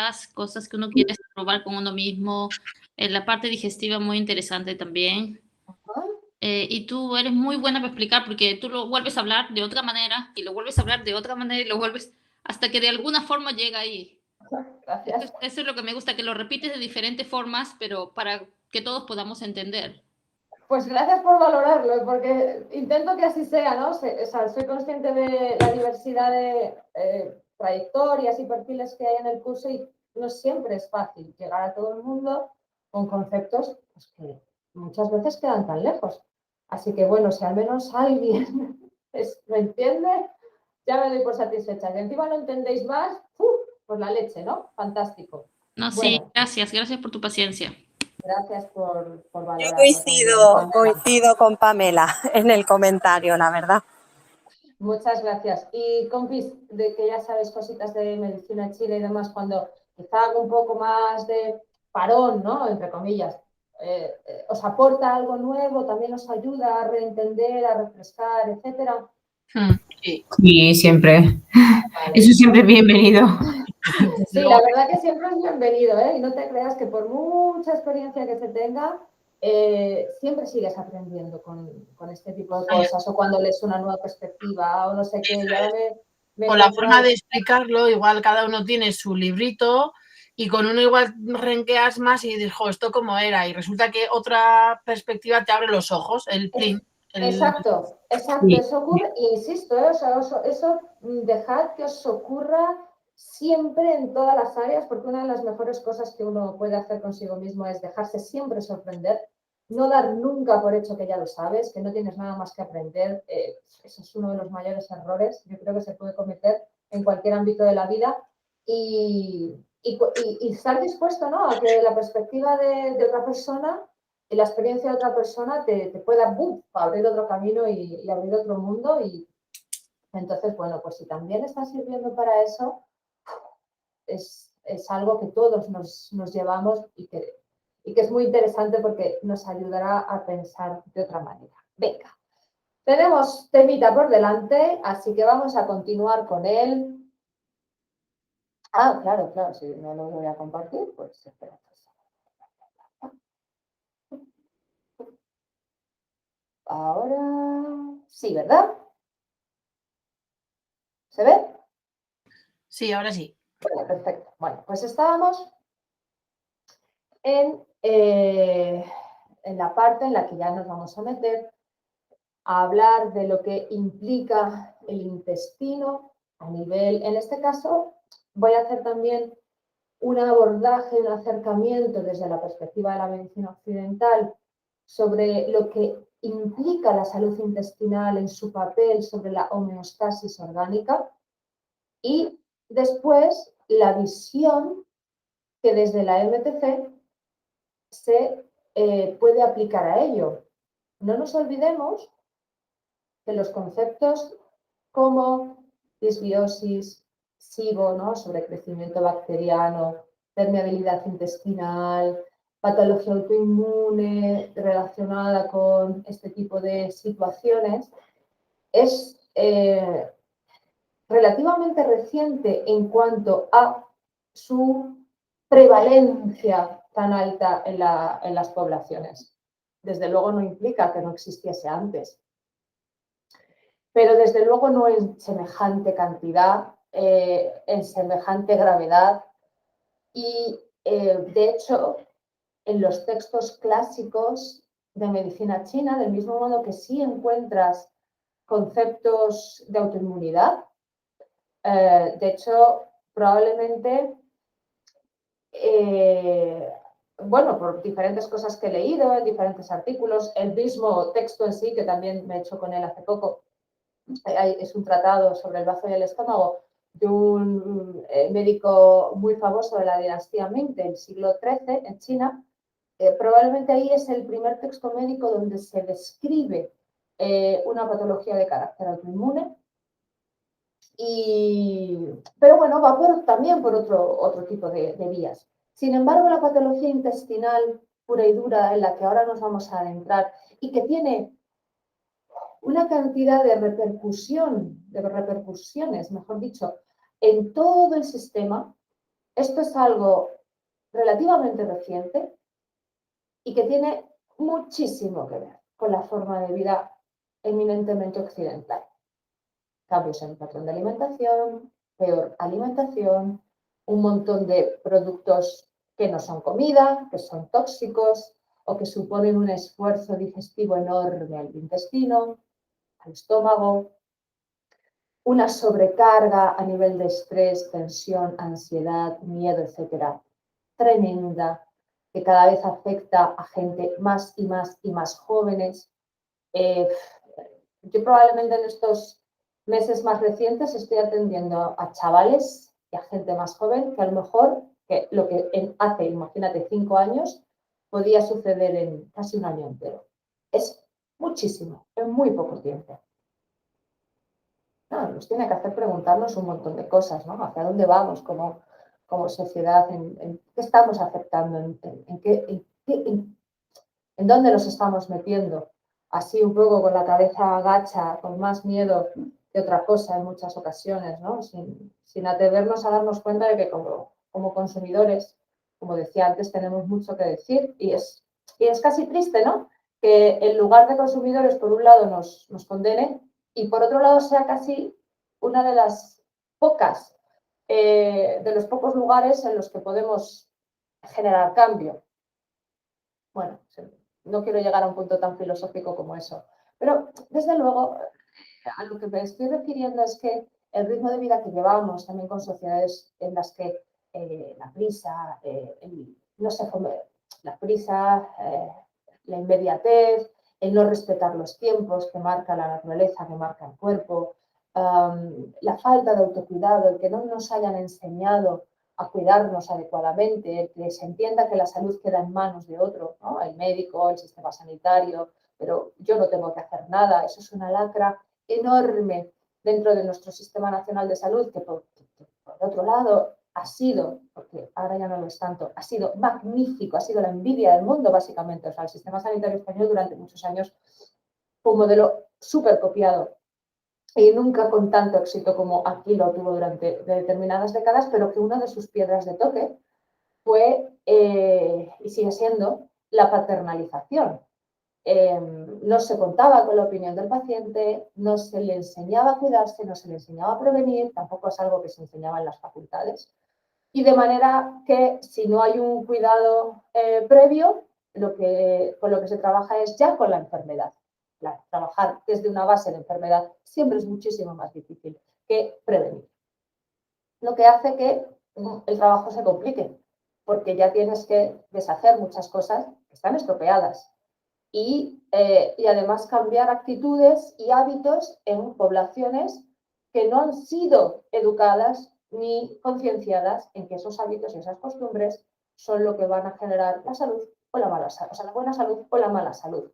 nuevas, cosas que uno quiere probar con uno mismo. La parte digestiva muy interesante también. Ajá. Y tú eres muy buena para explicar porque tú lo vuelves a hablar de otra manera y lo vuelves a hablar de otra manera y lo vuelves hasta que de alguna forma llega ahí. Gracias. Eso es lo que me gusta, que lo repites de diferentes formas, pero para que todos podamos entender. Pues gracias por valorarlo, porque intento que así sea, ¿no? O sea, soy consciente de la diversidad de trayectorias y perfiles que hay en el curso y no siempre es fácil llegar a todo el mundo con conceptos pues, que muchas veces quedan tan lejos. Así que bueno, si al menos alguien lo entiende, ya me doy por satisfecha. Si encima lo entendéis más, pues la leche, ¿no? Fantástico. No, sí, Bueno, gracias por tu paciencia. gracias por Yo valorarlo también, Pamela. coincido con Pamela en el comentario, la verdad. Muchas gracias. Y compis, de que ya sabes cositas de medicina chile y demás, cuando quizá hago un poco más de parón, ¿no? Entre comillas, os aporta algo nuevo, también os ayuda a reentender, a refrescar, etcétera. Sí, siempre. Vale. Eso siempre es bienvenido. Sí, la verdad que siempre es bienvenido, ¿eh? Y no te creas que por mucha experiencia que se tenga, siempre sigues aprendiendo con este tipo de cosas, o cuando lees una nueva perspectiva, o no sé qué, y ahora me O la encuentro... forma de explicarlo, igual cada uno tiene su librito y con uno igual renqueas más y dices, jo, ¿esto cómo era? Y resulta que otra perspectiva te abre los ojos, el plin. Exacto, Sí. eso ocurre, e insisto, o sea, eso dejad que os ocurra siempre en todas las áreas, porque una de las mejores cosas que uno puede hacer consigo mismo es dejarse siempre sorprender, no dar nunca por hecho que ya lo sabes, que no tienes nada más que aprender. Eso es uno de los mayores errores, yo creo que se puede cometer en cualquier ámbito de la vida y estar dispuesto, ¿no?, a que la perspectiva de otra persona y la experiencia de otra persona te pueda abrir otro camino y abrir otro mundo. Y entonces, bueno, pues si también está sirviendo para eso, es algo que todos nos llevamos y que es muy interesante porque nos ayudará a pensar de otra manera. Venga, tenemos temita por delante, así que vamos a continuar con él. Ah, claro, si no lo voy a compartir, pues espera. Ahora sí, ¿verdad? ¿Se ve? Sí, ahora sí. Bueno, perfecto. Bueno, pues estábamos en la parte en la que ya nos vamos a meter a hablar de lo que implica el intestino a nivel, en este caso, voy a hacer también un abordaje, un acercamiento desde la perspectiva de la medicina occidental sobre lo que implica la salud intestinal en su papel sobre la homeostasis orgánica y después la visión que desde la MTC se puede aplicar a ello. No nos olvidemos que los conceptos como disbiosis, SIBO, ¿no?, sobrecrecimiento bacteriano, permeabilidad intestinal, patología autoinmune relacionada con este tipo de situaciones, es relativamente reciente en cuanto a su prevalencia tan alta en las poblaciones. Desde luego no implica que no existiese antes, pero desde luego no en semejante cantidad, en semejante gravedad y, de hecho, en los textos clásicos de medicina china, del mismo modo que sí encuentras conceptos de autoinmunidad. De hecho, probablemente, bueno, por diferentes cosas que he leído, en diferentes artículos, el mismo texto en sí, que también me he hecho con él hace poco, es un tratado sobre el bazo y el estómago de un médico muy famoso de la dinastía Ming del siglo XIII en China. Probablemente ahí es el primer texto médico donde se describe una patología de carácter autoinmune. Pero bueno, va también por otro tipo de vías. Sin embargo, la patología intestinal pura y dura en la que ahora nos vamos a adentrar y que tiene una cantidad de repercusiones, mejor dicho, en todo el sistema, Esto es algo relativamente reciente y que tiene muchísimo que ver con la forma de vida eminentemente occidental. Cambios en el patrón de alimentación, peor alimentación, un montón de productos que no son comida, que son tóxicos o que suponen un esfuerzo digestivo enorme al intestino, al estómago, una sobrecarga a nivel de estrés, tensión, ansiedad, miedo, etcétera, tremenda, que cada vez afecta a gente más y más y más jóvenes. Yo probablemente en estos meses más recientes estoy atendiendo a chavales y a gente más joven que a lo mejor que lo que hace, imagínate, 5 años podía suceder en casi un año entero. Es muchísimo, en muy poco tiempo. No, nos tiene que hacer preguntarnos un montón de cosas, ¿no? ¿Hacia dónde vamos como sociedad? ¿En qué estamos aceptando? ¿En dónde nos estamos metiendo? Así un poco con la cabeza agacha, con más miedo que otra cosa en muchas ocasiones, ¿no? Sin atrevernos a darnos cuenta de que como consumidores, como decía antes, tenemos mucho que decir y es casi triste, ¿no? Que en lugar de consumidores, por un lado, nos condenen y por otro lado sea casi una de las pocas, de los pocos lugares en los que podemos generar cambio. Bueno, no quiero llegar a un punto tan filosófico como eso, pero desde luego a lo que me estoy refiriendo es que el ritmo de vida que llevamos también con sociedades en las que la prisa, no se la prisa, la inmediatez, el no respetar los tiempos que marca la naturaleza, que marca el cuerpo, la falta de autocuidado, el que no nos hayan enseñado a cuidarnos adecuadamente, el que se entienda que la salud queda en manos de otro, ¿no? El médico, el sistema sanitario, pero yo no tengo que hacer nada. Eso es una lacra enorme dentro de nuestro Sistema Nacional de Salud, que por otro lado ha sido, porque ahora ya no lo es tanto, ha sido magnífico, ha sido la envidia del mundo básicamente. O sea, el sistema sanitario español durante muchos años fue un modelo súper copiado y nunca con tanto éxito como aquí lo tuvo durante determinadas décadas, pero que una de sus piedras de toque fue, y sigue siendo, la paternalización. No se contaba con la opinión del paciente, no se le enseñaba a cuidarse, no se le enseñaba a prevenir, tampoco es algo que se enseñaba en las facultades. Y de manera que si no hay un cuidado previo, con lo que se trabaja es ya con la enfermedad. Trabajar desde una base de enfermedad siempre es muchísimo más difícil que prevenir. Lo que hace que el trabajo se complique, porque ya tienes que deshacer muchas cosas que están estropeadas y además cambiar actitudes y hábitos en poblaciones que no han sido educadas ni concienciadas en que esos hábitos y esas costumbres son lo que van a generar la salud o la mala salud, o sea, la buena salud o la mala salud.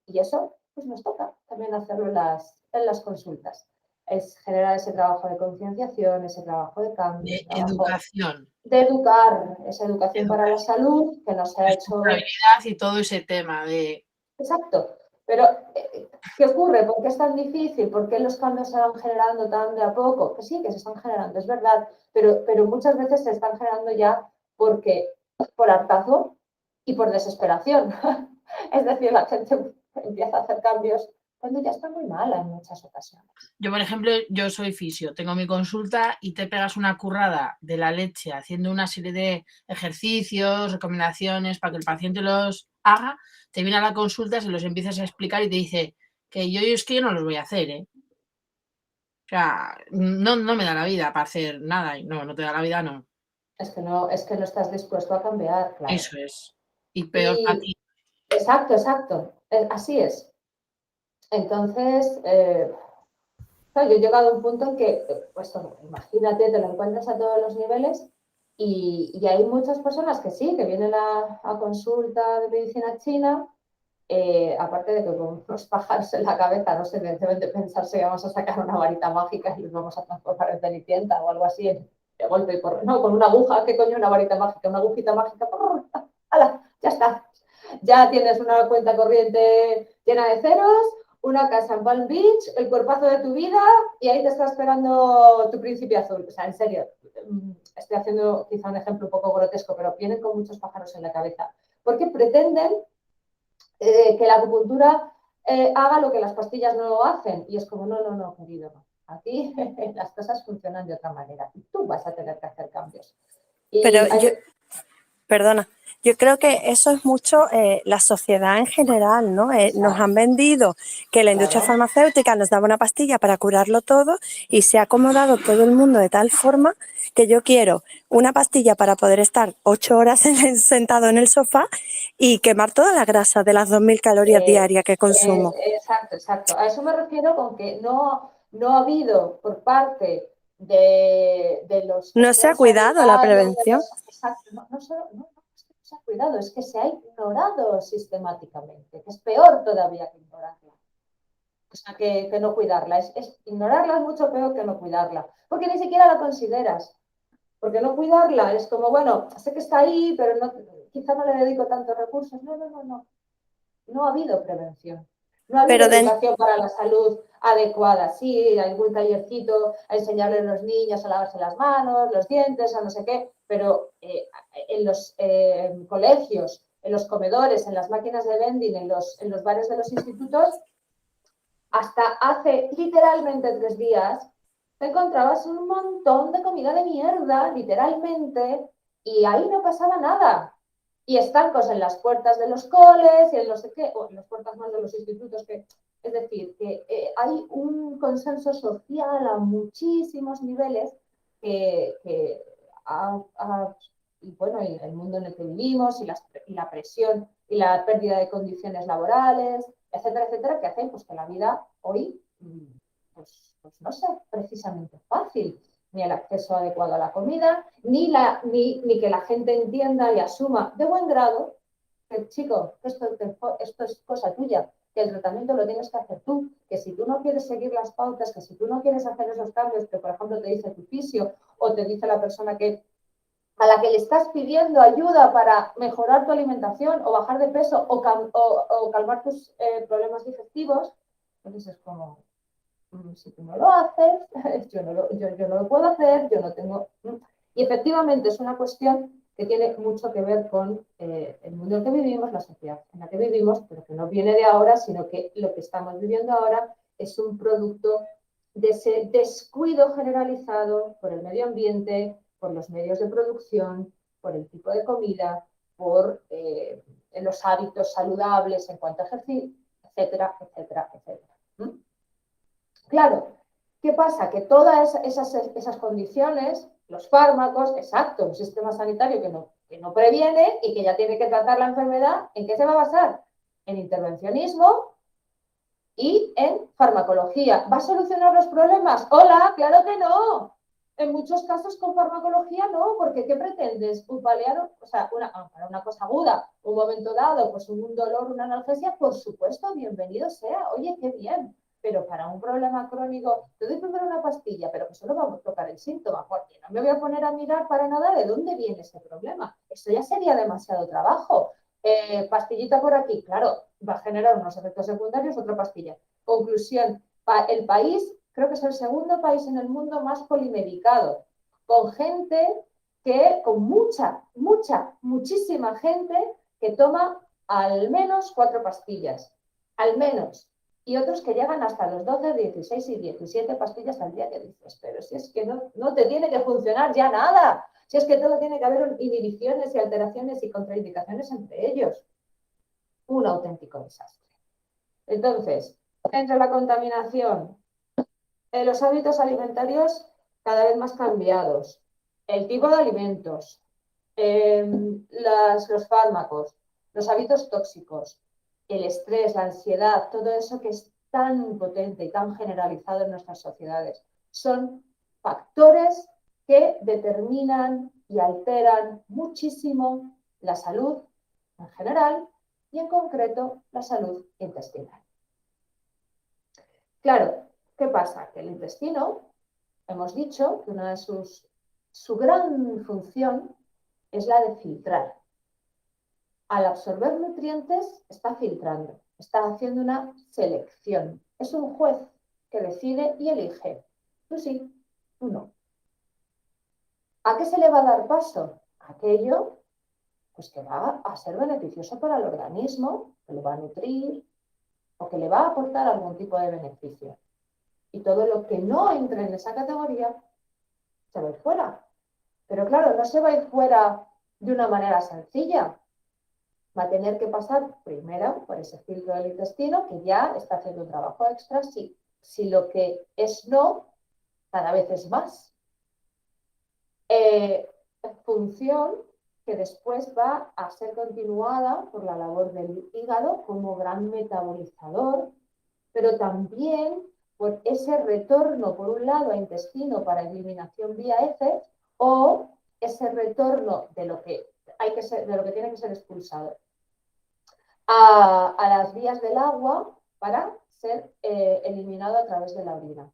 Y eso pues nos toca también hacerlo en las consultas. Es generar ese trabajo de concienciación, ese trabajo de cambio, de educación. De educar, esa educación para la salud que nos ha hecho... Y todo ese tema de... Exacto. Pero, ¿qué ocurre? ¿Por qué es tan difícil? ¿Por qué los cambios se van generando tan de a poco? Que sí, que se están generando, es verdad, pero muchas veces se están generando ya por hartazgo y por desesperación. Es decir, la gente empieza a hacer cambios cuando ya está muy mala en muchas ocasiones. Yo, por ejemplo, yo soy fisio, tengo mi consulta y te pegas una currada de la leche haciendo una serie de ejercicios, recomendaciones para que el paciente los haga, te viene a la consulta, se los empiezas a explicar y te dice que yo no los voy a hacer, ¿eh? O sea, no me da la vida para hacer nada. No te da la vida, no. Es que no estás dispuesto a cambiar, claro. Eso es. Y peor para ti. Exacto. Así es. Entonces, yo he llegado a un punto en que, pues imagínate, te lo encuentras a todos los niveles y hay muchas personas que sí, que vienen a consulta de medicina china, aparte de que con unos pájaros en la cabeza, no sé, deben de pensarse que vamos a sacar una varita mágica y los vamos a transformar en Cenicienta o algo así, de golpe y porro. No, con una aguja, ¿qué coño una varita mágica? Una agujita mágica, ¡hala! Ya está. Ya tienes una cuenta corriente llena de ceros una casa en Palm Beach, el cuerpazo de tu vida y ahí te está esperando tu príncipe azul. O sea, en serio, estoy haciendo quizá un ejemplo un poco grotesco, pero vienen con muchos pájaros en la cabeza. Porque pretenden que la acupuntura haga lo que las pastillas no hacen. Y es como, no, querido, no. Aquí las cosas funcionan de otra manera y tú vas a tener que hacer cambios. Y Pero perdona, yo creo que eso es mucho la sociedad en general, ¿no? Nos han vendido que la industria farmacéutica nos daba una pastilla para curarlo todo y se ha acomodado todo el mundo de tal forma que yo quiero una pastilla para poder estar 8 horas sentado en el sofá y quemar toda la grasa de las 2.000 calorías diarias que consumo. Exacto. A eso me refiero con que no ha habido por parte de los... No se ha cuidado la prevención. Exacto, no se ha cuidado, es que se ha ignorado sistemáticamente, que es peor todavía que ignorarla. O sea, que no cuidarla. Ignorarla es mucho peor que no cuidarla, porque ni siquiera la consideras. Porque no cuidarla es como, bueno, sé que está ahí, pero quizá no le dedico tantos recursos. No. No ha habido prevención. No ha habido educación para la salud adecuada. Sí, hay algún tallercito a enseñarle a los niños a lavarse las manos, los dientes, a no sé qué, pero en los colegios, en los comedores, en las máquinas de vending, en los bares de los institutos, hasta hace literalmente 3 días, te encontrabas un montón de comida de mierda, literalmente, y ahí no pasaba nada. Y estancos en las puertas de los coles y en los en las puertas más de los institutos. Es decir, que hay un consenso social a muchísimos niveles y bueno, y el mundo en el que vivimos y la presión y la pérdida de condiciones laborales, etcétera, que hacen pues, que la vida hoy, pues no sea precisamente fácil. Ni el acceso adecuado a la comida, ni que la gente entienda y asuma de buen grado que, chico, esto es cosa tuya, que el tratamiento lo tienes que hacer tú, que si tú no quieres seguir las pautas, que si tú no quieres hacer esos cambios que, por ejemplo, te dice tu fisio o te dice la persona a la que le estás pidiendo ayuda para mejorar tu alimentación o bajar de peso o calmar tus problemas digestivos, entonces es como... Si tú no lo haces, yo no lo puedo hacer, yo no tengo... Y efectivamente es una cuestión que tiene mucho que ver con el mundo en el que vivimos, la sociedad en la que vivimos, pero que no viene de ahora, sino que lo que estamos viviendo ahora es un producto de ese descuido generalizado por el medio ambiente, por los medios de producción, por el tipo de comida, por los hábitos saludables en cuanto a ejercicio, etcétera. Claro, ¿qué pasa? Que todas esas condiciones, los fármacos, exacto, un sistema sanitario que no previene y que ya tiene que tratar la enfermedad, ¿en qué se va a basar? En intervencionismo y en farmacología. ¿Va a solucionar los problemas? ¡Hola! ¡Claro que no! En muchos casos con farmacología no, porque ¿qué pretendes? Paliar, o sea, para una cosa aguda, un momento dado, pues un dolor, una analgesia, por supuesto, bienvenido sea. Oye, qué bien. Pero para un problema crónico, te doy primero una pastilla, pero que solo vamos a tocar el síntoma, porque no me voy a poner a mirar para nada de dónde viene ese problema. Esto ya sería demasiado trabajo. Pastillita por aquí, claro, va a generar unos efectos secundarios, otra pastilla. Conclusión, el país, creo que es el segundo país en el mundo más polimedicado, con gente con muchísima gente que toma al menos 4 pastillas, al menos. Y otros que llegan hasta los 12, 16 y 17 pastillas al día, que dices, pero si es que no te tiene que funcionar ya nada, si es que todo tiene que haber inhibiciones y alteraciones y contraindicaciones entre ellos. Un auténtico desastre. Entonces, entre la contaminación, los hábitos alimentarios cada vez más cambiados, el tipo de alimentos, los fármacos, los hábitos tóxicos, el estrés, la ansiedad, todo eso que es tan potente y tan generalizado en nuestras sociedades, son factores que determinan y alteran muchísimo la salud en general y en concreto la salud intestinal. Claro, ¿qué pasa? Que el intestino, hemos dicho que una de su gran función es la de filtrar. Al absorber nutrientes está filtrando. Está haciendo una selección. Es un juez que decide y elige. Tú sí, tú no. ¿A qué se le va a dar paso? Aquello pues, que va a ser beneficioso para el organismo, que le va a nutrir o que le va a aportar algún tipo de beneficio. Y todo lo que no entre en esa categoría se va a ir fuera. Pero claro, no se va a ir fuera de una manera sencilla. Va a tener que pasar primero por ese filtro del intestino, que ya está haciendo un trabajo extra, si lo que es no, cada vez es más. Función que después va a ser continuada por la labor del hígado como gran metabolizador, pero también por ese retorno, por un lado, a intestino para eliminación vía heces, o ese retorno de lo que tiene que ser expulsado a las vías del agua para ser eliminado a través de la orina.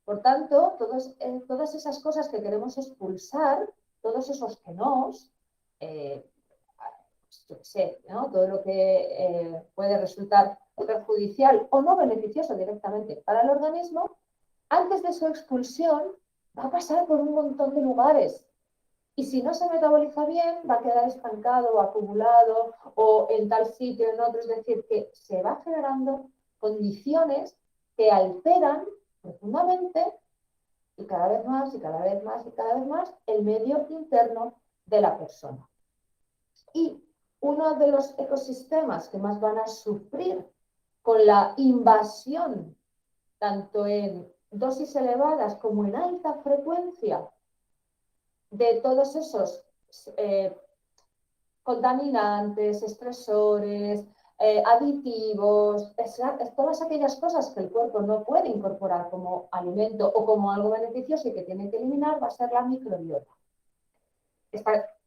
Por tanto, todas esas cosas que queremos expulsar, todos esos que nos, yo qué sé, ¿no? Todo lo que puede resultar perjudicial o no beneficioso directamente para el organismo, antes de su expulsión va a pasar por un montón de lugares. Y si no se metaboliza bien, va a quedar estancado o acumulado o en tal sitio, en otro. Es decir, que se va generando condiciones que alteran profundamente y cada vez más y cada vez más y cada vez más el medio interno de la persona. Y uno de los ecosistemas que más van a sufrir con la invasión, tanto en dosis elevadas como en alta frecuencia, de todos esos contaminantes, estresores, aditivos, todas aquellas cosas que el cuerpo no puede incorporar como alimento o como algo beneficioso y que tiene que eliminar, va a ser la microbiota.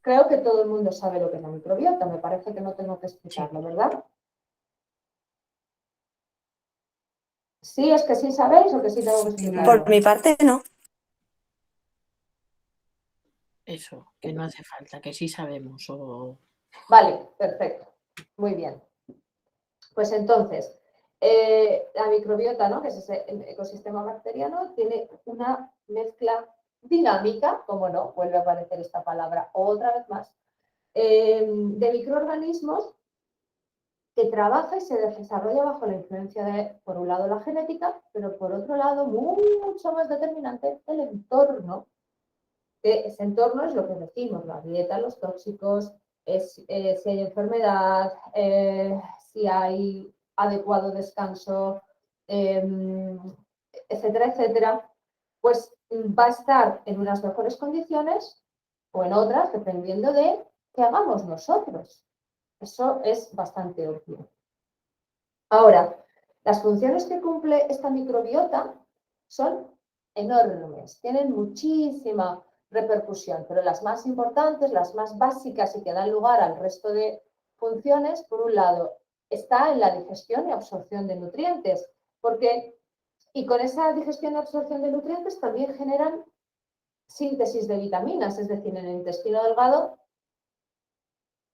Creo que todo el mundo sabe lo que es la microbiota, me parece que no tengo que explicarlo, sí. ¿Verdad? ¿Sí es que sí sabéis o que sí tengo que explicarlo? Por mi parte, no. Eso, que no hace falta, que sí sabemos. Vale, perfecto. Muy bien. Pues entonces, la microbiota, ¿no? Que es ese ecosistema bacteriano, tiene una mezcla dinámica, como no, vuelve a aparecer esta palabra otra vez más, de microorganismos que trabaja y se desarrolla bajo la influencia de, por un lado, la genética, pero por otro lado, mucho más determinante, el entorno. Ese entorno es lo que decimos, la dieta, los tóxicos, si hay enfermedad, si hay adecuado descanso, etcétera, etcétera, pues va a estar en unas mejores condiciones o en otras, dependiendo de qué hagamos nosotros. Eso es bastante obvio. Ahora, las funciones que cumple esta microbiota son enormes, tienen muchísima repercusión, pero las más importantes, las más básicas y que dan lugar al resto de funciones, por un lado, está en la digestión y absorción de nutrientes, y con esa digestión y absorción de nutrientes también generan síntesis de vitaminas, es decir, en el intestino delgado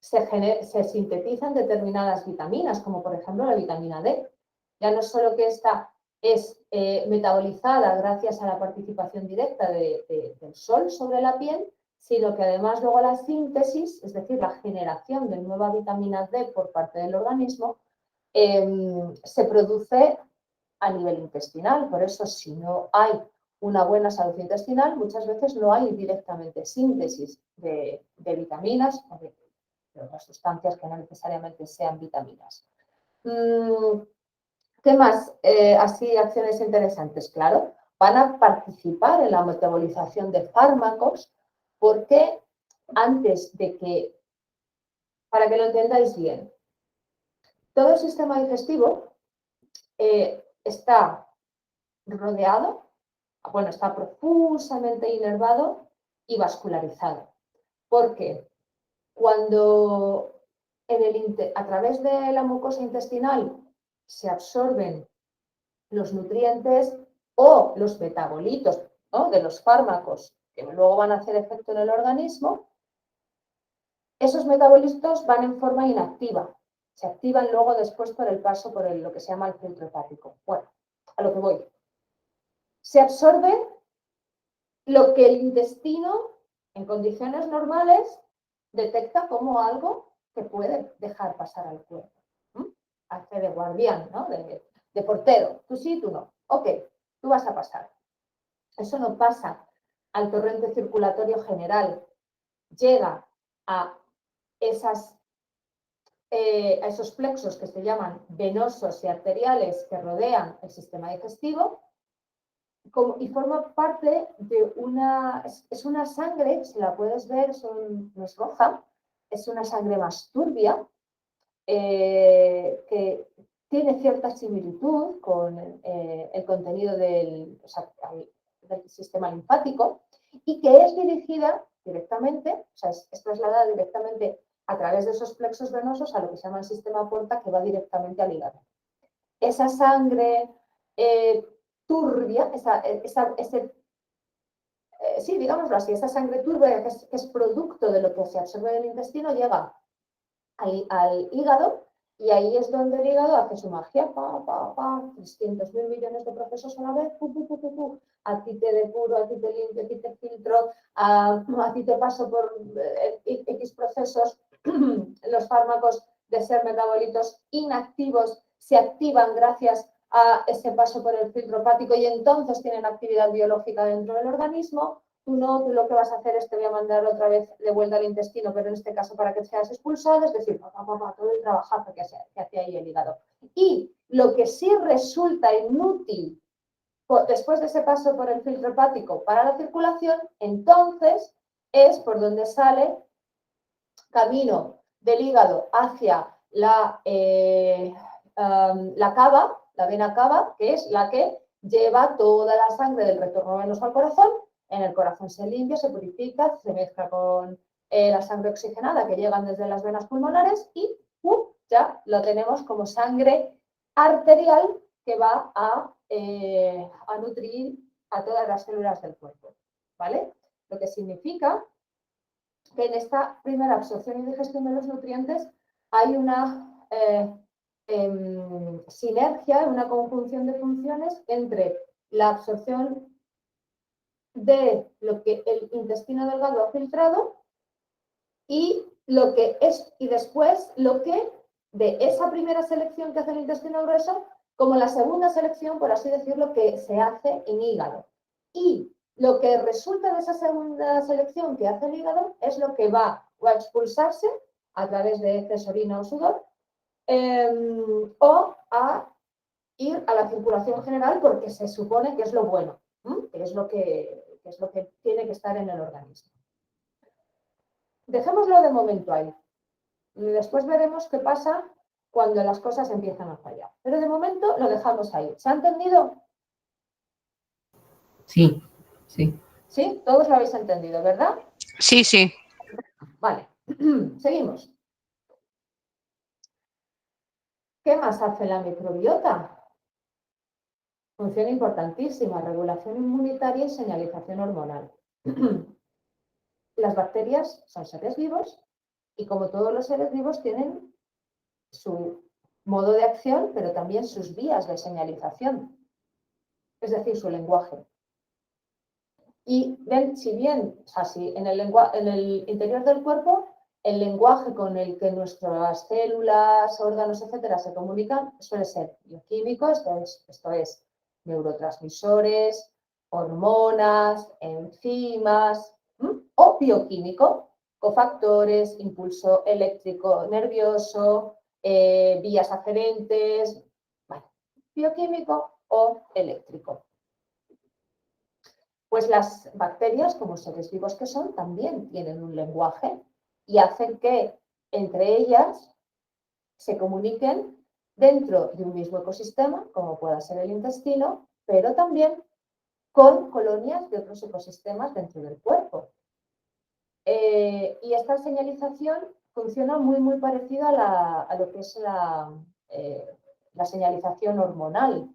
se sintetizan determinadas vitaminas, como por ejemplo la vitamina D. Ya no solo que esta es metabolizada gracias a la participación directa del sol sobre la piel, sino que además luego la síntesis, es decir, la generación de nueva vitamina D por parte del organismo, se produce a nivel intestinal. Por eso, si no hay una buena salud intestinal, muchas veces no hay directamente síntesis de vitaminas o de otras sustancias que no necesariamente sean vitaminas. ¿Qué más? Así, acciones interesantes, claro. Van a participar en la metabolización de fármacos porque antes de que, para que lo entendáis bien, todo el sistema digestivo está rodeado, bueno, está profusamente inervado y vascularizado. ¿Por qué? Cuando a través de la mucosa intestinal se absorben los nutrientes o los metabolitos, ¿no?, de los fármacos que luego van a hacer efecto en el organismo, esos metabolitos van en forma inactiva Se activan luego después por el paso por lo que se llama el filtro hepático. Bueno, a lo que voy. Se absorbe lo que el intestino, en condiciones normales, detecta como algo que puede dejar pasar al cuerpo. Hace de guardián, ¿no? De portero. Tú sí, tú no. Ok, tú vas a pasar. Eso no pasa al torrente circulatorio general. Llega a esos plexos que se llaman venosos y arteriales que rodean el sistema digestivo y forma parte de es una sangre, si la puedes ver, no es roja, es una sangre más turbia, que tiene cierta similitud con el contenido del sistema linfático y que es dirigida directamente, o sea, es trasladada directamente a través de esos plexos venosos a lo que se llama el sistema porta, que va directamente al hígado. Esa sangre turbia, sí, digámoslo así, esa sangre turbia que es producto de lo que se absorbe del intestino llega al hígado y ahí es donde el hígado hace su magia, 300.000 millones de procesos a la vez, a ti te depuro, a ti te limpio, a ti te filtro, a ti te paso por X procesos. Los fármacos de ser metabolitos inactivos se activan gracias a ese paso por el filtro hepático y entonces tienen actividad biológica dentro del organismo. Tú no, tú lo que vas a hacer es te voy a mandar otra vez de vuelta al intestino, pero en este caso para que seas expulsado, es decir, todo el trabajazo que hace ahí el hígado. Y lo que sí resulta inútil después de ese paso por el filtro hepático para la circulación, entonces es por donde sale camino del hígado hacia la cava, la vena cava, que es la que lleva toda la sangre del retorno venoso al corazón. En el corazón se limpia, se purifica, se mezcla con la sangre oxigenada que llegan desde las venas pulmonares y ya lo tenemos como sangre arterial que va a nutrir a todas las células del cuerpo, ¿vale? Lo que significa que en esta primera absorción y digestión de los nutrientes hay una sinergia, una conjunción de funciones entre la absorción de lo que el intestino delgado ha filtrado y lo que es, y después lo que de esa primera selección que hace el intestino grueso, como la segunda selección, por así decirlo, que se hace en hígado. Y lo que resulta de esa segunda selección que hace el hígado es lo que va o a expulsarse a través de heces, orina o sudor, o a ir a la circulación general porque se supone que es lo bueno, que es lo que tiene que estar en el organismo. Dejémoslo de momento ahí. Después veremos qué pasa cuando las cosas empiezan a fallar. Pero de momento lo dejamos ahí. ¿Se ha entendido? Sí, sí. ¿Sí? Todos lo habéis entendido, ¿verdad? Sí, sí. Vale. Seguimos. ¿Qué más hace la microbiota? Función importantísima, regulación inmunitaria y señalización hormonal. Las bacterias son seres vivos y como todos los seres vivos tienen su modo de acción, pero también sus vías de señalización, es decir, su lenguaje. Y ven, si bien, o sea, si en el interior del cuerpo, el lenguaje con el que nuestras células, órganos, etcétera, se comunican suele ser bioquímico, esto es neurotransmisores, hormonas, enzimas, o bioquímico, cofactores, impulso eléctrico nervioso, vías aferentes, vale, bioquímico o eléctrico. Pues las bacterias, como seres vivos que son, también tienen un lenguaje y hacen que entre ellas se comuniquen dentro de un mismo ecosistema, como pueda ser el intestino, pero también con colonias de otros ecosistemas dentro del cuerpo. Y esta señalización funciona muy parecido a lo que es la señalización hormonal.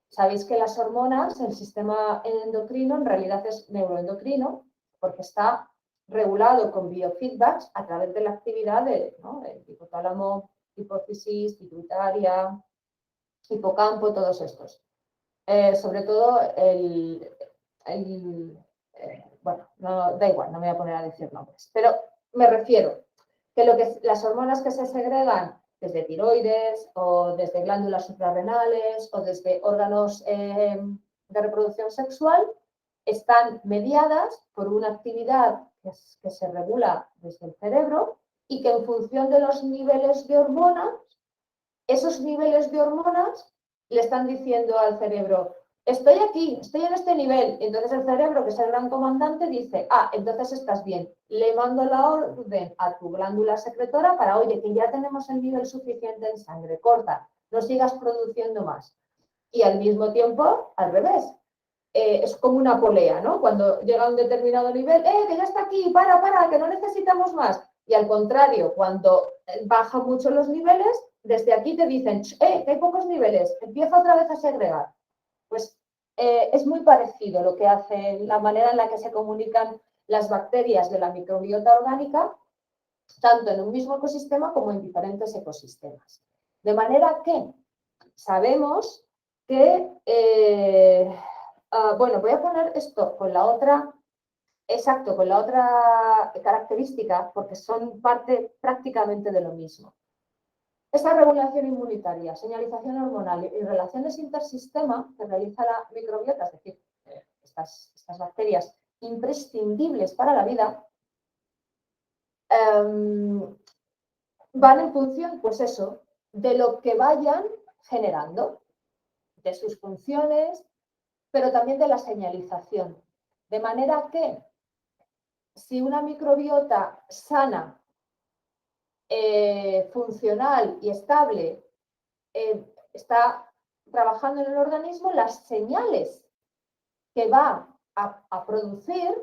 Sabéis que las hormonas, el sistema endocrino, en realidad es neuroendocrino, porque está regulado con biofeedbacks a través de la actividad del hipotálamo hipófisis, pituitaria, hipocampo, todos estos. Sobre todo bueno, no, da igual, no me voy a poner a decir nombres, pero me refiero que las hormonas que se segregan desde tiroides o desde glándulas suprarrenales o desde órganos de reproducción sexual están mediadas por una actividad que se regula desde el cerebro y que en función de los niveles de hormonas, esos niveles de hormonas le están diciendo al cerebro, estoy aquí, estoy en este nivel. Entonces el cerebro, que es el gran comandante, dice, entonces estás bien. Le mando la orden a tu glándula secretora para, oye, que ya tenemos el nivel suficiente en sangre, corta, no sigas produciendo más. Y al mismo tiempo, al revés. Es como una polea, ¿no? Cuando llega a un determinado nivel, que ya está aquí, para, que no necesitamos más. Y al contrario, cuando bajan mucho los niveles, desde aquí te dicen, que hay pocos niveles, empieza otra vez a segregar. Pues es muy parecido lo que hacen, la manera en la que se comunican las bacterias de la microbiota orgánica, tanto en un mismo ecosistema como en diferentes ecosistemas. De manera que sabemos que, bueno, voy a poner esto con la otra, con la otra característica, porque son parte prácticamente de lo mismo. Esa regulación inmunitaria, señalización hormonal y relaciones intersistema que realiza la microbiota, es decir, estas bacterias imprescindibles para la vida, van en función, pues eso, de lo que vayan generando, de sus funciones, pero también de la señalización. De manera que si una microbiota sana, funcional y estable está trabajando en el organismo, las señales que va a producir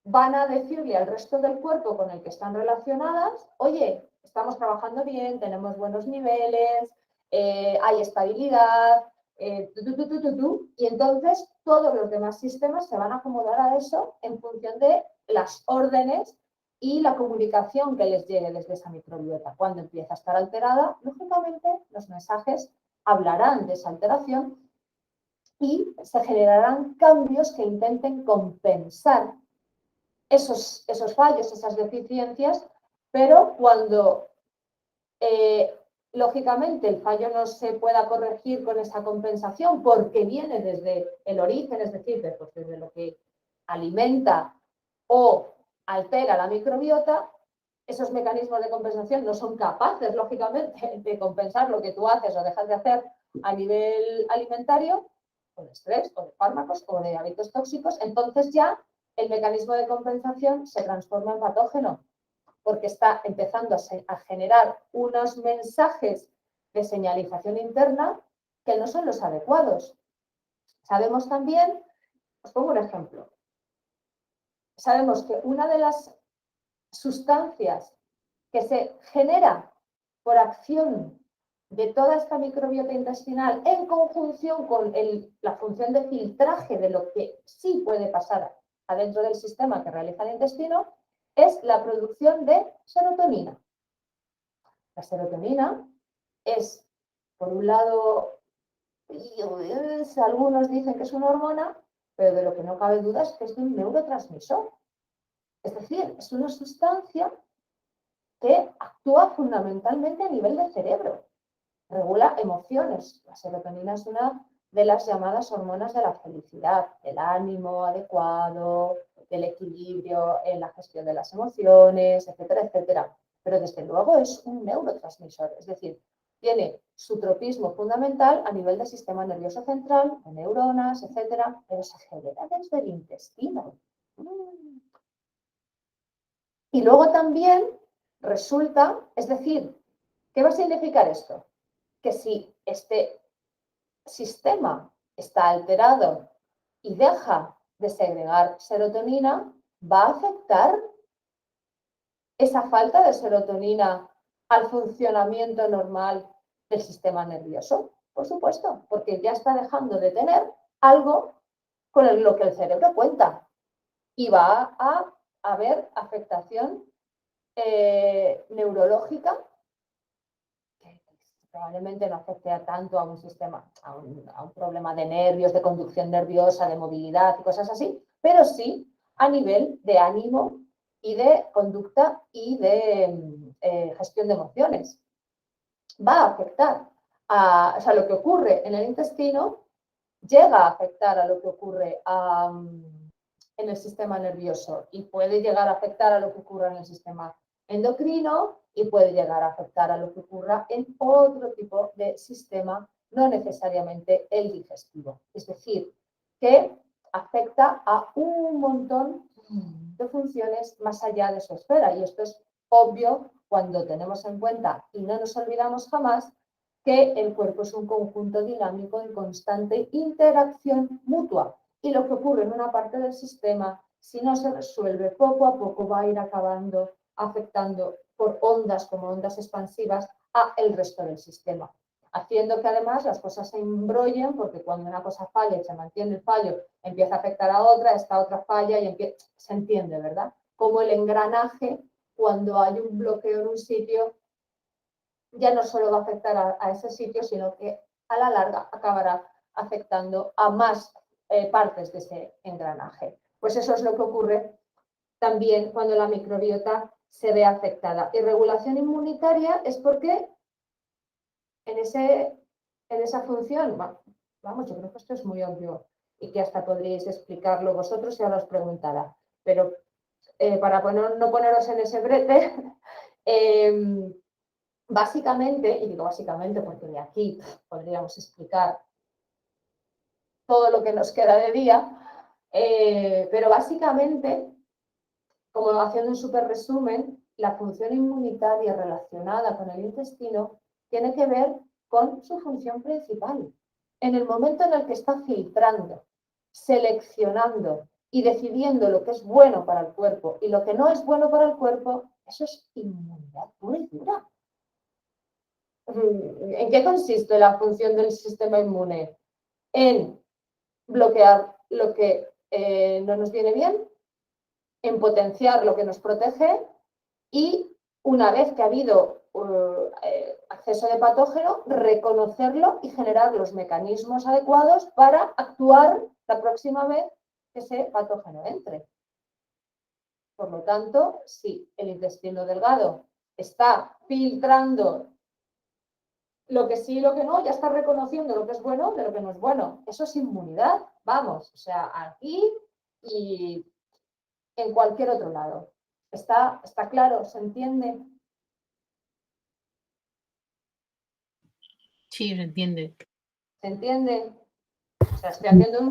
van a decirle al resto del cuerpo con el que están relacionadas, oye, estamos trabajando bien, tenemos buenos niveles, hay estabilidad, y entonces todos los demás sistemas se van a acomodar a eso en función de las órdenes y la comunicación que les llegue desde esa microbiota. Cuando empieza a estar alterada, lógicamente los mensajes hablarán de esa alteración y se generarán cambios que intenten compensar esos fallos, esas deficiencias, pero cuando lógicamente el fallo no se pueda corregir con esa compensación porque viene desde el origen, es decir, desde lo que alimenta o altera la microbiota, esos mecanismos de compensación no son capaces, lógicamente, de compensar lo que tú haces o dejas de hacer a nivel alimentario, o de estrés, o de fármacos, o de hábitos tóxicos. Entonces ya el mecanismo de compensación se transforma en patógeno, porque está empezando a generar unos mensajes de señalización interna que no son los adecuados. Sabemos también, os pongo un ejemplo, sabemos que una de las sustancias que se genera por acción de toda esta microbiota intestinal en conjunción con la función de filtraje de lo que sí puede pasar adentro del sistema que realiza el intestino, es la producción de serotonina. La serotonina es, por un lado, algunos dicen que es una hormona, pero de lo que no cabe duda es que es un neurotransmisor. Es decir, es una sustancia que actúa fundamentalmente a nivel del cerebro. Regula emociones. La serotonina es una de las llamadas hormonas de la felicidad, del ánimo adecuado, del equilibrio en la gestión de las emociones, etcétera, etcétera. Pero desde luego es un neurotransmisor, es decir, tiene su tropismo fundamental a nivel del sistema nervioso central, de neuronas, etcétera, pero se genera desde el intestino. Y luego también resulta, es decir, ¿qué va a significar esto? Que si este sistema está alterado y deja de segregar serotonina, va a afectar esa falta de serotonina al funcionamiento normal del sistema nervioso. Por supuesto, porque ya está dejando de tener algo con lo que el cerebro cuenta y va a haber afectación neurológica probablemente no afecte tanto a un sistema, a un problema de nervios, de conducción nerviosa, de movilidad y cosas así, pero sí a nivel de ánimo y de conducta y de gestión de emociones. Va a afectar o sea, lo que ocurre en el intestino llega a afectar a lo que ocurre en el sistema nervioso y puede llegar a afectar a lo que ocurre en el sistema endocrino y puede llegar a afectar a lo que ocurra en otro tipo de sistema, no necesariamente el digestivo. Es decir, que afecta a un montón de funciones más allá de su esfera. Y esto es obvio cuando tenemos en cuenta y no nos olvidamos jamás que el cuerpo es un conjunto dinámico en constante interacción mutua. Y lo que ocurre en una parte del sistema, si no se resuelve, poco a poco va a ir acabando, afectando por ondas como ondas expansivas a el resto del sistema. Haciendo que además las cosas se embrollen, porque cuando una cosa falla y se mantiene el fallo, empieza a afectar a otra, esta otra falla y se entiende, ¿verdad? Como el engranaje, cuando hay un bloqueo en un sitio, ya no solo va a afectar a ese sitio, sino que a la larga acabará afectando a más partes de ese engranaje. Pues eso es lo que ocurre también cuando la microbiota se ve afectada. Y regulación inmunitaria es porque en esa función, vamos, yo creo que esto es muy obvio y que hasta podríais explicarlo vosotros si ahora os preguntara, pero para no poneros en ese brete, básicamente, y digo básicamente porque de aquí podríamos explicar todo lo que nos queda de día, pero básicamente, como haciendo un súper resumen, la función inmunitaria relacionada con el intestino tiene que ver con su función principal. En el momento en el que está filtrando, seleccionando y decidiendo lo que es bueno para el cuerpo y lo que no es bueno para el cuerpo, eso es inmunidad pura y dura. ¿En qué consiste la función del sistema inmune? En bloquear lo que no nos viene bien, en potenciar lo que nos protege y una vez que ha habido acceso de patógeno, reconocerlo y generar los mecanismos adecuados para actuar la próxima vez que ese patógeno entre. Por lo tanto, si el intestino delgado está filtrando lo que sí y lo que no, ya está reconociendo lo que es bueno de lo que no es bueno. Eso es inmunidad, vamos, o sea, aquí y en cualquier otro lado. ¿Está claro? ¿Se entiende? Sí, se entiende. ¿Se entiende? O sea, estoy haciendo un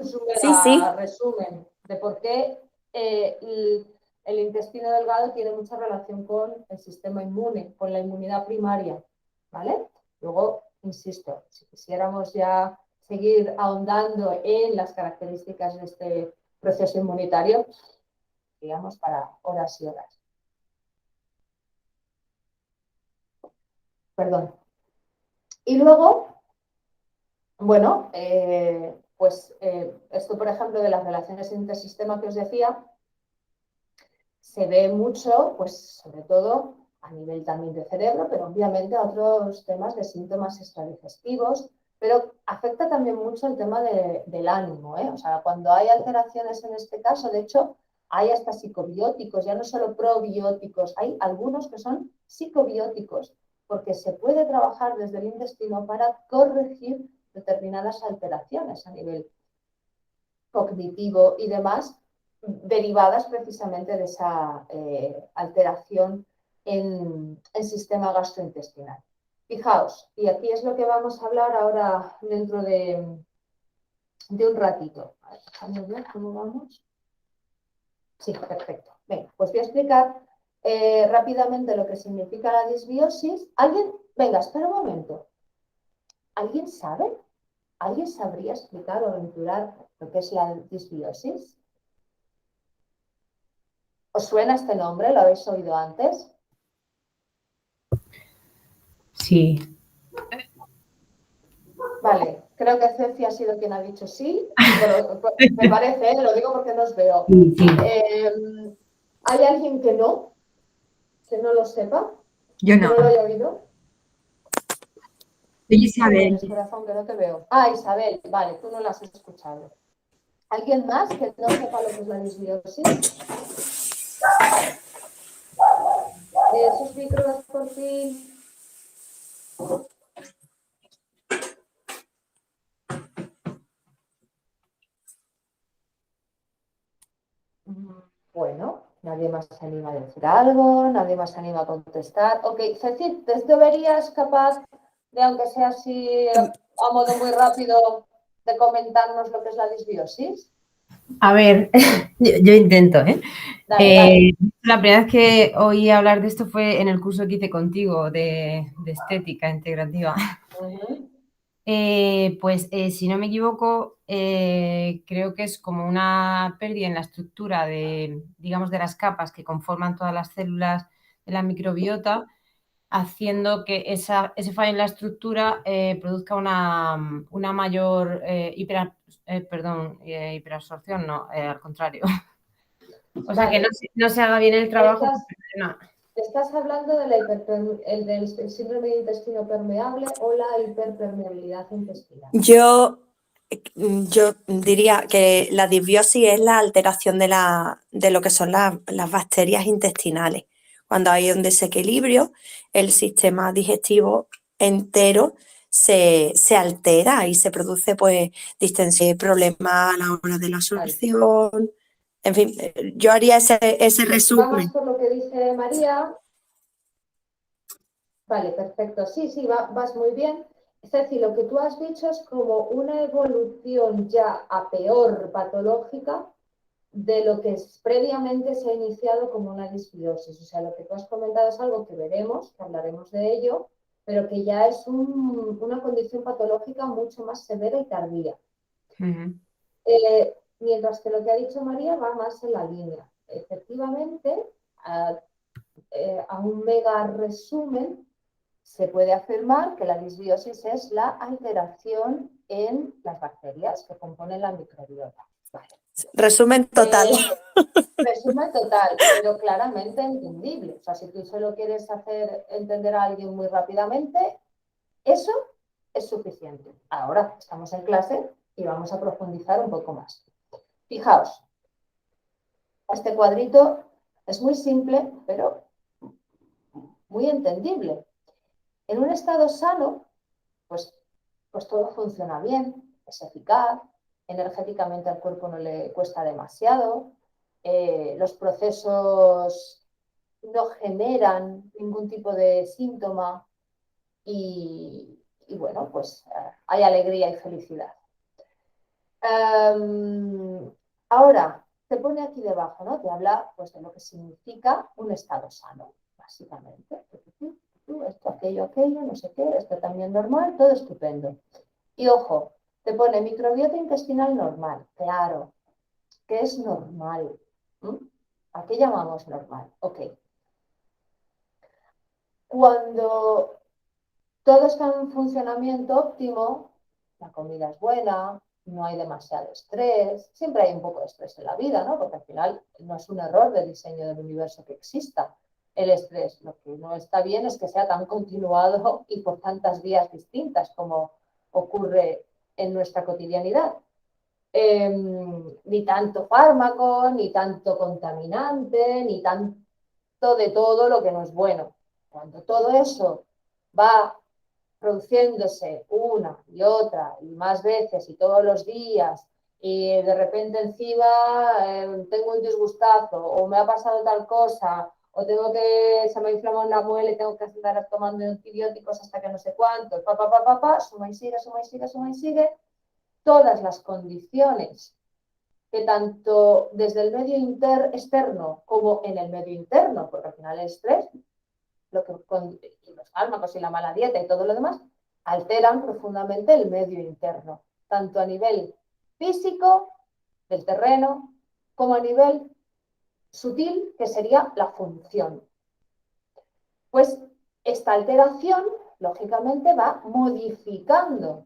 resumen de por qué el intestino delgado tiene mucha relación con el sistema inmune, con la inmunidad primaria, ¿vale? Luego, insisto, si quisiéramos ya seguir ahondando en las características de este proceso inmunitario, digamos, para horas y horas. Perdón. Y luego, bueno, esto, por ejemplo, de las relaciones intersistema que os decía, se ve mucho, pues sobre todo a nivel también de cerebro, pero obviamente a otros temas de síntomas extradigestivos, pero afecta también mucho el tema del ánimo, ¿eh? O sea, cuando hay alteraciones en este caso, de hecho, hay hasta psicobióticos, ya no solo probióticos, hay algunos que son psicobióticos, porque se puede trabajar desde el intestino para corregir determinadas alteraciones a nivel cognitivo y demás, derivadas precisamente de esa alteración en el sistema gastrointestinal. Fijaos, y aquí es lo que vamos a hablar ahora dentro de un ratito. A ver, déjame ver cómo vamos. Sí, perfecto. Venga, pues voy a explicar rápidamente lo que significa la disbiosis. ¿Alguien? Venga, espera un momento. ¿Alguien sabe? ¿Alguien sabría explicar o aventurar lo que es la disbiosis? ¿Os suena este nombre? ¿Lo habéis oído antes? Sí. Vale, creo que Ceci ha sido quien ha dicho sí. Pero, me parece, lo digo porque no os veo. Sí, sí. ¿Hay alguien que no lo sepa? Yo ¿Que no. no lo haya oído? Soy ¿Qué Isabel. eres, corazón, que no te veo? Ah, Isabel, vale, tú no la has escuchado. ¿Alguien más que no sepa lo que es la disbiosis? Sus micros, por fin. Bueno, nadie más se anima a decir algo, nadie más se anima a contestar. Ok, Ceci, ¿te deberías capaz de, aunque sea así a modo muy rápido, de comentarnos lo que es la disbiosis? A ver, yo intento, ¿eh? Dale, dale. La primera vez que oí hablar de esto fue en el curso que hice contigo de estética integrativa. Pues si no me equivoco, creo que es como una pérdida en la estructura de, digamos, de las capas que conforman todas las células de la microbiota, haciendo que ese fallo en la estructura produzca una mayor hiperabsorción, no, al contrario. O sea, que Vale. no se haga bien el trabajo. Estás hablando de del síndrome de intestino permeable o la hiperpermeabilidad intestinal. Yo diría que la disbiosis es la alteración de lo que son las bacterias intestinales. Cuando hay un desequilibrio, el sistema digestivo entero se altera y se produce pues distensión, problemas a la hora de la absorción. En fin, yo haría ese resumen. Vamos por lo que dice María. Vale, perfecto. Sí, sí, vas muy bien. Ceci, lo que tú has dicho es como una evolución ya a peor patológica de lo que previamente se ha iniciado como una disbiosis. O sea, lo que tú has comentado es algo que veremos, que hablaremos de ello, pero que ya es una condición patológica mucho más severa y tardía. Mientras que lo que ha dicho María va más en la línea. Efectivamente, a un mega resumen, se puede afirmar que la disbiosis es la alteración en las bacterias que componen la microbiota. Vale. Resumen total. Resumen total, pero claramente entendible. O sea, si tú solo quieres hacer entender a alguien muy rápidamente, eso es suficiente. Ahora estamos en clase y vamos a profundizar un poco más. Fijaos, este cuadrito es muy simple, pero muy entendible. En un estado sano, pues todo funciona bien, es eficaz, energéticamente al cuerpo no le cuesta demasiado, los procesos no generan ningún tipo de síntoma y bueno, pues hay alegría y felicidad. Ahora, te pone aquí debajo, ¿no? Te habla pues, de lo que significa un estado sano, básicamente. Esto, aquello, no sé qué, esto también normal, todo estupendo. Y ojo, te pone microbiota intestinal normal, claro, que es normal. ¿A qué llamamos normal? Ok. Cuando todo está en funcionamiento óptimo, la comida es buena, no hay demasiado estrés, siempre hay un poco de estrés en la vida, ¿no? Porque al final no es un error de diseño del universo que exista el estrés. Lo que no está bien es que sea tan continuado y por tantas vías distintas como ocurre en nuestra cotidianidad. Ni tanto fármaco, ni tanto contaminante, ni tanto de todo lo que no es bueno. Cuando todo eso va produciéndose una y otra y más veces y todos los días y de repente encima tengo un disgustazo o me ha pasado tal cosa o se me ha inflamado una muela y tengo que estar tomando antibióticos hasta que no sé cuánto, suma y sigue, suma y sigue, suma y sigue, todas las condiciones que tanto desde el medio externo como en el medio interno, porque al final el estrés, y los fármacos y la mala dieta y todo lo demás, alteran profundamente el medio interno, tanto a nivel físico, del terreno, como a nivel sutil, que sería la función. Pues esta alteración, lógicamente, va modificando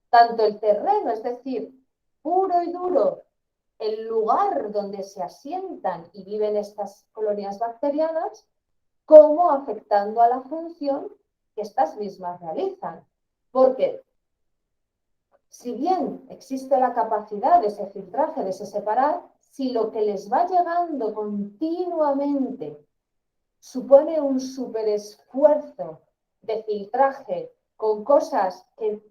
tanto el terreno, es decir, puro y duro, el lugar donde se asientan y viven estas colonias bacterianas, como afectando a la función que estas mismas realizan. Porque si bien existe la capacidad de ese filtraje, de ese separar, si lo que les va llegando continuamente supone un súper esfuerzo de filtraje con cosas que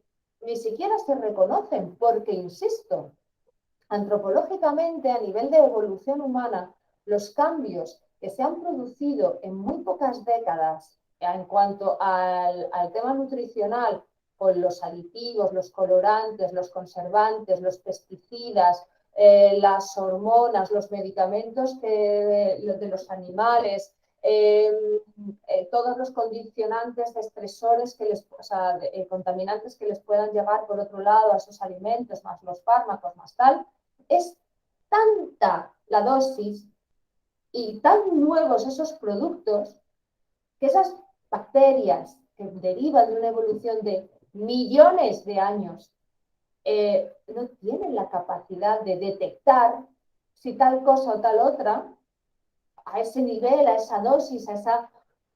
ni siquiera se reconocen, porque, insisto, antropológicamente, a nivel de evolución humana, los cambios que se han producido en muy pocas décadas en cuanto al tema nutricional, con los aditivos, los colorantes, los conservantes, los pesticidas, las hormonas, los medicamentos de los animales, todos los condicionantes, estresores, contaminantes que les puedan llegar por otro lado a esos alimentos, más los fármacos, más tal, es tanta la dosis y tan nuevos esos productos que esas bacterias que derivan de una evolución de millones de años no tienen la capacidad de detectar si tal cosa o tal otra a ese nivel, a esa dosis, a esa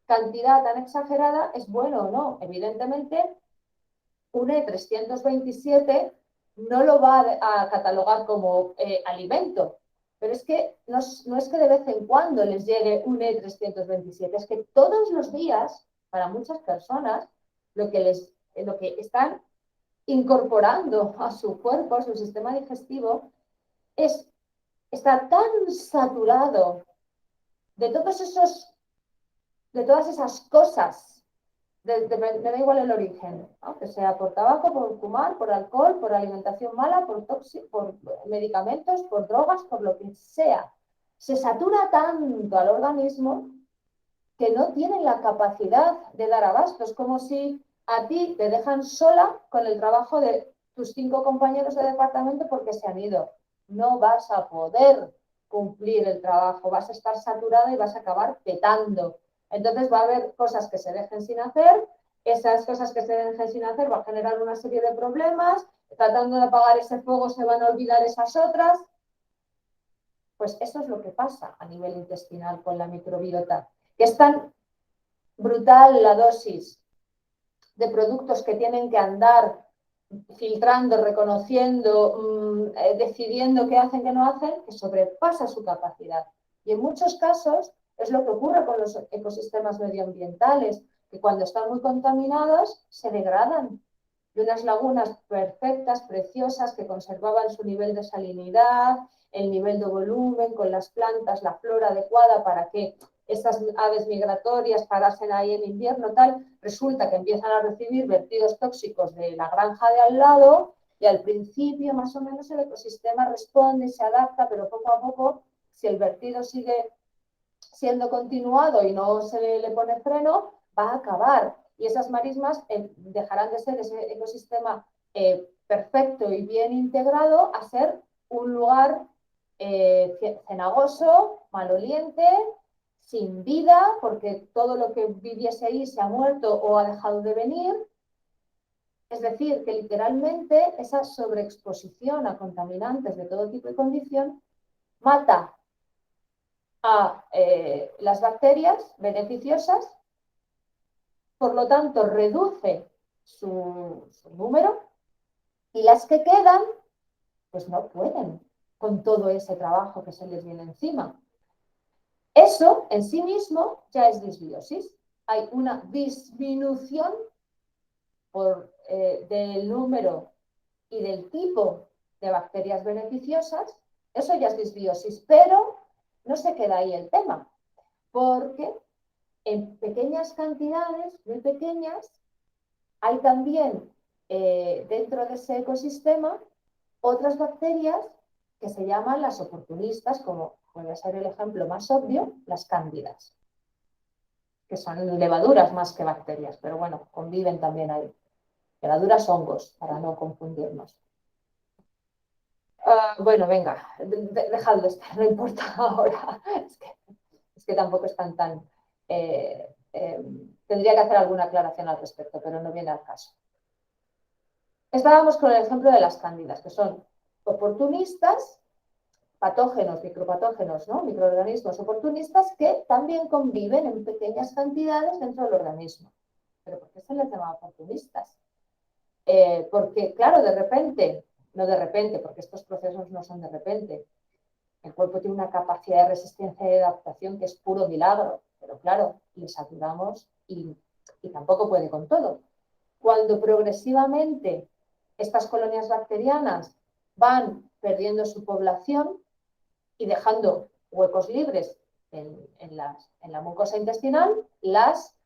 cantidad tan exagerada es bueno o no. Evidentemente, un E327 no lo va a catalogar como alimento, pero es que no es que de vez en cuando les llegue un E327, es que todos los días, para muchas personas, lo que están incorporando a su cuerpo, a su sistema digestivo, está tan saturado de todas esas cosas. Me da igual el origen, ¿no? Que sea por tabaco, por fumar, por alcohol, por alimentación mala, por medicamentos, por drogas, por lo que sea. Se satura tanto al organismo que no tienen la capacidad de dar abasto. Es como si a ti te dejan sola con el trabajo de tus 5 compañeros de departamento porque se han ido. No vas a poder cumplir el trabajo, vas a estar saturada y vas a acabar petando. Entonces va a haber cosas que se dejen sin hacer, esas cosas que se dejen sin hacer van a generar una serie de problemas, tratando de apagar ese fuego se van a olvidar esas otras. Pues eso es lo que pasa a nivel intestinal con la microbiota, que es tan brutal la dosis de productos que tienen que andar filtrando, reconociendo, decidiendo qué hacen, qué no hacen, que sobrepasa su capacidad. Y en muchos casos es lo que ocurre con los ecosistemas medioambientales, que cuando están muy contaminados se degradan. De unas lagunas perfectas, preciosas, que conservaban su nivel de salinidad, el nivel de volumen, con las plantas, la flora adecuada para que esas aves migratorias parasen ahí en invierno, tal, resulta que empiezan a recibir vertidos tóxicos de la granja de al lado y al principio más o menos el ecosistema responde y se adapta, pero poco a poco, si el vertido sigue siendo continuado y no se le pone freno, va a acabar. Y esas marismas dejarán de ser ese ecosistema perfecto y bien integrado a ser un lugar cenagoso, maloliente, sin vida, porque todo lo que viviese ahí se ha muerto o ha dejado de venir. Es decir, que literalmente esa sobreexposición a contaminantes de todo tipo y condición mata a las bacterias beneficiosas, por lo tanto reduce su número, y las que quedan pues no pueden con todo ese trabajo que se les viene encima. Eso en sí mismo ya es disbiosis. Hay una disminución del número y del tipo de bacterias beneficiosas. Eso ya es disbiosis, pero no se queda ahí el tema, porque en pequeñas cantidades, muy pequeñas, hay también dentro de ese ecosistema otras bacterias que se llaman las oportunistas, como puede ser el ejemplo más obvio, las cándidas, que son levaduras más que bacterias, pero bueno, conviven también ahí. Levaduras, hongos, para no confundirnos. Bueno, venga, dejadlo estar, no importa ahora. Es que tampoco están tan... tendría que hacer alguna aclaración al respecto, pero no viene al caso. Estábamos con el ejemplo de las cándidas, que son oportunistas, patógenos, micropatógenos, ¿no? Microorganismos oportunistas que también conviven en pequeñas cantidades dentro del organismo. ¿Pero por qué se les llama oportunistas? Porque, claro, de repente, no de repente, porque estos procesos no son de repente, el cuerpo tiene una capacidad de resistencia y de adaptación que es puro milagro, pero claro, le saturamos y tampoco puede con todo. Cuando progresivamente estas colonias bacterianas van perdiendo su población y dejando huecos libres en la mucosa intestinal, las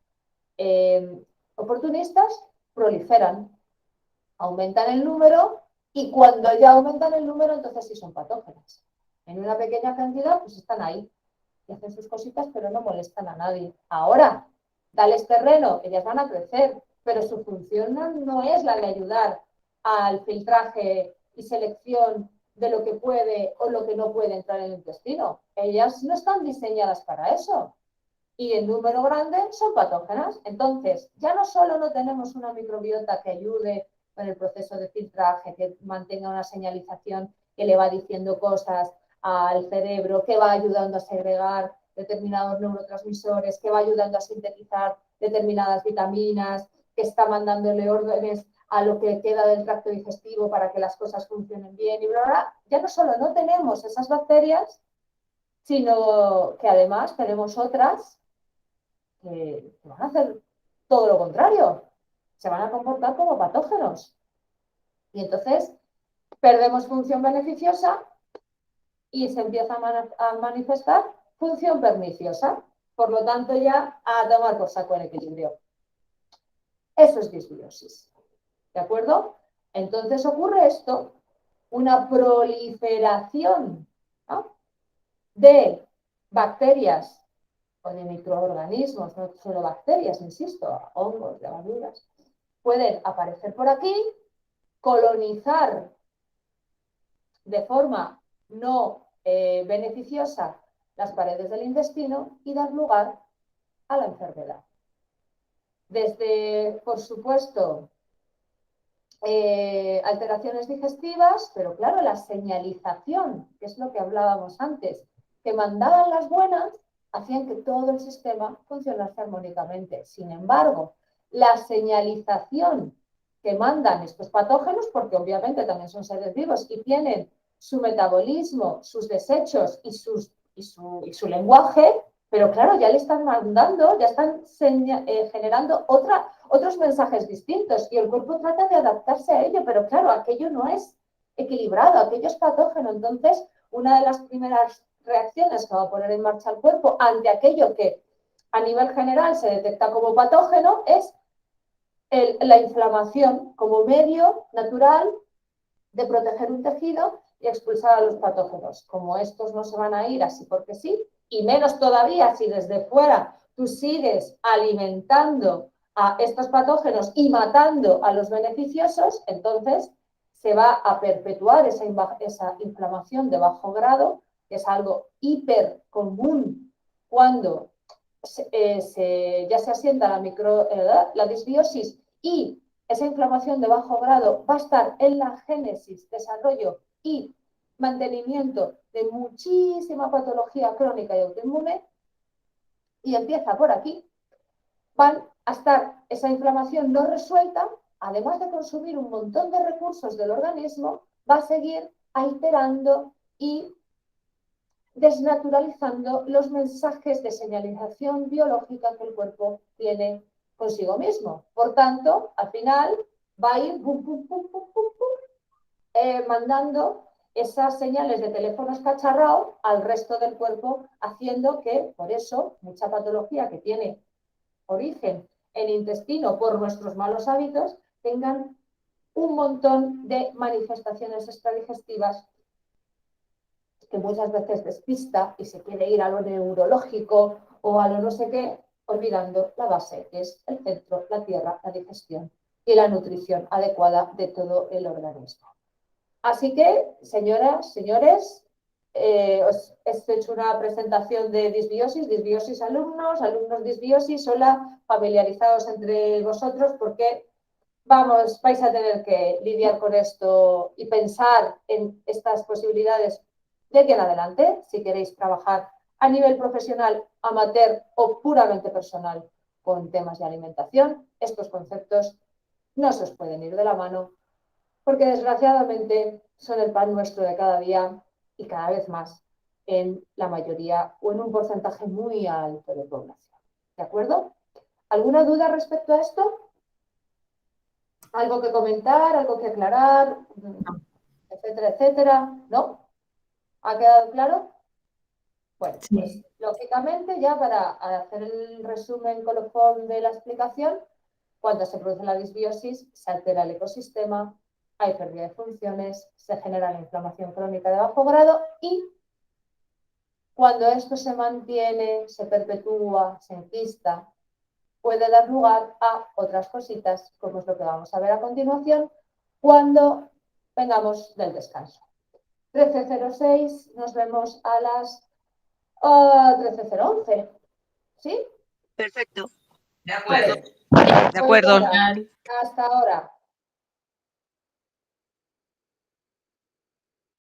oportunistas proliferan, aumentan el número y cuando ya aumentan el número, entonces sí son patógenas. En una pequeña cantidad, pues están ahí y hacen sus cositas, pero no molestan a nadie. Ahora, dales terreno, ellas van a crecer, pero su función no es la de ayudar al filtraje y selección de lo que puede o lo que no puede entrar en el intestino. Ellas no están diseñadas para eso. Y en número grande son patógenas. Entonces, ya no solo no tenemos una microbiota que ayude con el proceso de filtraje, que mantenga una señalización que le va diciendo cosas al cerebro, que va ayudando a segregar determinados neurotransmisores, que va ayudando a sintetizar determinadas vitaminas, que está mandándole órdenes a lo que queda del tracto digestivo para que las cosas funcionen bien y bla, bla. Ya no solo no tenemos esas bacterias, sino que además tenemos otras que van a hacer todo lo contrario. Se van a comportar como patógenos. Y entonces perdemos función beneficiosa y se empieza a manifestar función perniciosa. Por lo tanto, ya a tomar por saco el equilibrio. Eso es disbiosis. ¿De acuerdo? Entonces ocurre esto, una proliferación, ¿no?, de bacterias o de microorganismos, no solo bacterias, insisto, hongos, levaduras, pueden aparecer por aquí, colonizar de forma no beneficiosa las paredes del intestino y dar lugar a la enfermedad. Desde, por supuesto, alteraciones digestivas, pero claro, la señalización, que es lo que hablábamos antes, que mandaban las buenas, hacían que todo el sistema funcionase armónicamente. Sin embargo, la señalización que mandan estos patógenos, porque obviamente también son seres vivos y tienen su metabolismo, sus desechos y su lenguaje, pero claro, ya le están mandando, ya están generando otros mensajes distintos y el cuerpo trata de adaptarse a ello, pero claro, aquello no es equilibrado, aquello es patógeno. Entonces, una de las primeras reacciones que va a poner en marcha el cuerpo ante aquello que a nivel general se detecta como patógeno es la inflamación como medio natural de proteger un tejido y expulsar a los patógenos. Como estos no se van a ir así porque sí, y menos todavía si desde fuera tú sigues alimentando a estos patógenos y matando a los beneficiosos, entonces se va a perpetuar esa inflamación de bajo grado, que es algo hiper común cuando ya se asienta la disbiosis, y esa inflamación de bajo grado va a estar en la génesis, desarrollo y mantenimiento de muchísima patología crónica y autoinmune, y empieza por aquí. Van a estar esa inflamación no resuelta, además de consumir un montón de recursos del organismo, va a seguir alterando y desnaturalizando los mensajes de señalización biológica que el cuerpo tiene consigo mismo. Por tanto, al final va a ir mandando esas señales de teléfono escacharrado al resto del cuerpo, haciendo que, por eso, mucha patología que tiene origen en intestino por nuestros malos hábitos, tengan un montón de manifestaciones extradigestivas que muchas veces despista y se quiere ir a lo neurológico o a lo no sé qué, olvidando la base, que es el centro, la tierra, la digestión y la nutrición adecuada de todo el organismo. Así que, señoras, señores, os he hecho una presentación de disbiosis alumnos, alumnos disbiosis, hola, familiarizados entre vosotros porque vais a tener que lidiar con esto y pensar en estas posibilidades de aquí en adelante, si queréis trabajar a nivel profesional, amateur o puramente personal con temas de alimentación. Estos conceptos no se os pueden ir de la mano, porque desgraciadamente son el pan nuestro de cada día y cada vez más en la mayoría o en un porcentaje muy alto de población. ¿De acuerdo? ¿Alguna duda respecto a esto? ¿Algo que comentar, algo que aclarar? Etcétera, etcétera. ¿No? ¿Ha quedado claro? Bueno, pues lógicamente ya para hacer el resumen colofón de la explicación, cuando se produce la disbiosis se altera el ecosistema, hay pérdida de funciones, se genera la inflamación crónica de bajo grado y cuando esto se mantiene, se perpetúa, se enquista, puede dar lugar a otras cositas, como es lo que vamos a ver a continuación, cuando vengamos del descanso. 13:06, nos vemos a las 13:11. ¿Sí? Perfecto. De acuerdo. Vale. De acuerdo. Pues nada, hasta ahora.